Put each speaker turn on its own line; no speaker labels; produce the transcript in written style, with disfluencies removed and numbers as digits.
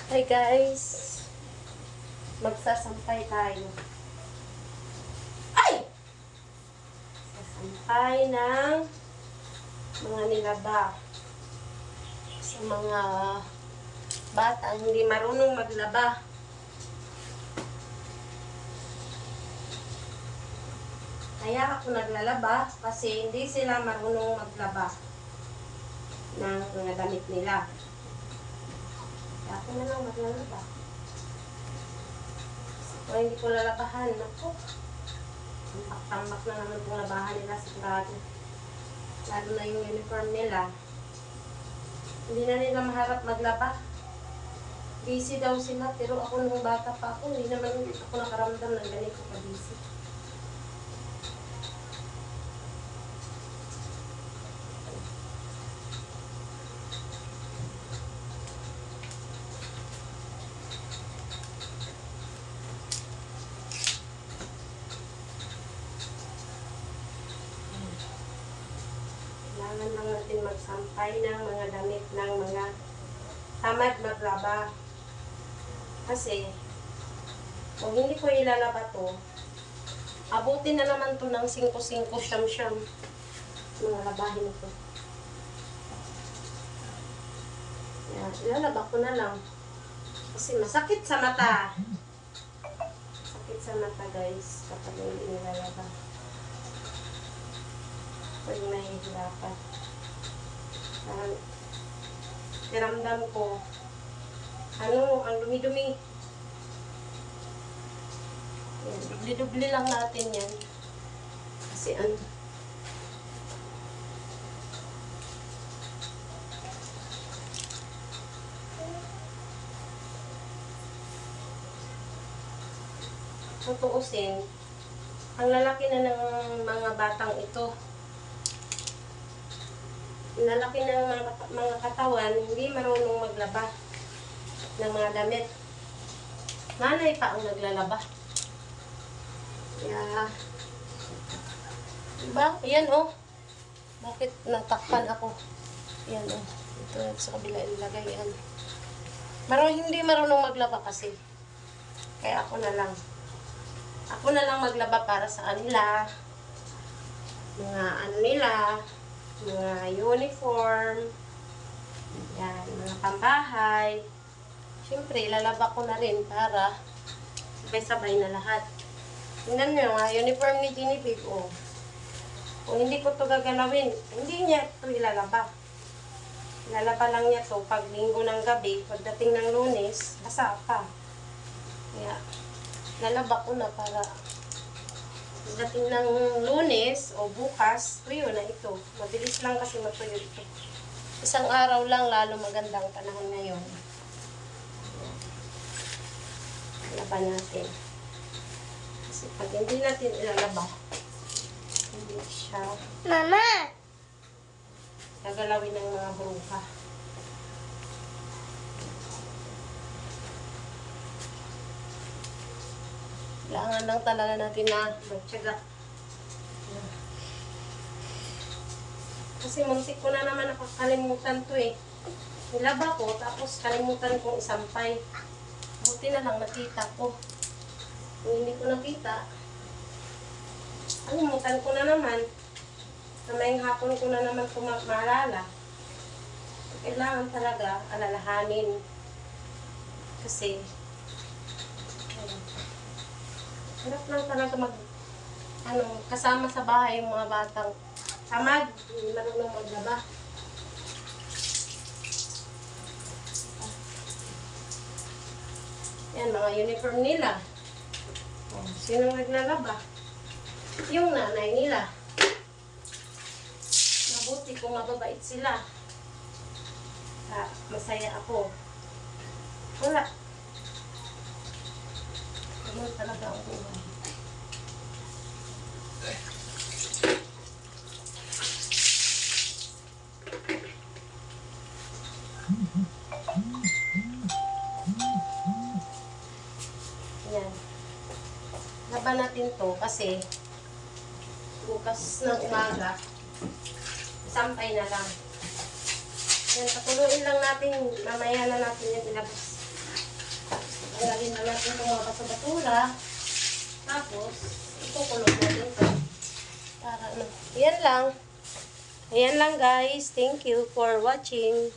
Hi guys, magsasampay tayo. Ay! Sasampay ng mga nilaba sa mga bata hindi marunong maglaba. Kaya ako naglalaba kasi hindi sila marunong maglaba ng mga damit nila. Kaya ako na lang maglalaba. Kung hindi ko lalabahan, ako, tambak na naman kung labahan nila sigurado. Lalo na yung uniform nila. Hindi na nila maharap maglaba. Busy daw sila, pero ako nung bata pa ako, hindi naman ako nakaramdam ng ganito ka-busy. Kailangan lang natin magsampay ng mga damit ng mga tamad maglaba. Kasi, kung hindi ko ilalaba to, abutin na naman to ng 5-5 siyam-siyam. Mga labahin ito. Yan, ilalaba ko na lang. Kasi masakit sa mata. Masakit sa mata guys, kapag hindi nilalaba. Pag nahihirapan. Kiramdam ko, ang dumi-dumi. Yan, dubli-dubli lang natin yan. Kasi tutuusin, ang lalaki na ng mga batang ito. Lalaki ng mga katawan, hindi marunong maglaba ng mga damit. Nanay pa ang naglalaba. Kaya, diba? Ayan oh. Bakit natakpan ako? Ayan oh. Ito sa kabila ilagay yan. Hindi marunong maglaba kasi. Kaya ako na lang. Ako na lang maglaba para sa kanila. Mga ano nila. Mga uniform, yan, mga pambahay. Siyempre, ilalaba ko na rin para sabay-sabay na lahat. Tingnan nyo, uniform ni Genevieve, oh. Kung hindi ko to gagalawin, hindi niya ito ilalaba. Ilalaba lang niya to pag linggo ng gabi, pagdating ng Lunes, basa pa. Kaya, ilalaba ko na para dating ng Lunes o bukas, tuyo na ito. Mabilis lang kasi matuyo ito. Isang araw lang, lalo magandang panahon ngayon. Laban natin. Kasi pag hindi natin ilalaba, hindi siya Mama! Gagalawin ng mga bruha. Kailangan lang talaga natin na magtyaga. Kasi muntik ko na naman nakakalimutan to eh. Nilaba ko, tapos kalimutan kong isampay. Buti na lang nakita ko. Kung hindi ko nakita, kalimutan ko na naman. Kamayang hapon ko na naman maalala. Kailangan talaga alalahanin. Kasi, hirap lang talaga kasama sa bahay yung mga batang tamad, hindi marunong maglaba. Yan, mga uniform nila. Oh, sino naglalaba? Yung nanay nila. Mabuti kung mababait sila. Masaya ako. Wala. Ano talaga ang buhay. Yan. Laban natin to kasi bukas ng umaga sampay na lang. Yan, patuluin lang natin, mamaya na natin yung ilabas. natin itong mga bato-batura. Tapos, ikukulog natin ito. Para ano. Yan lang. Ayan lang guys. Thank you for watching.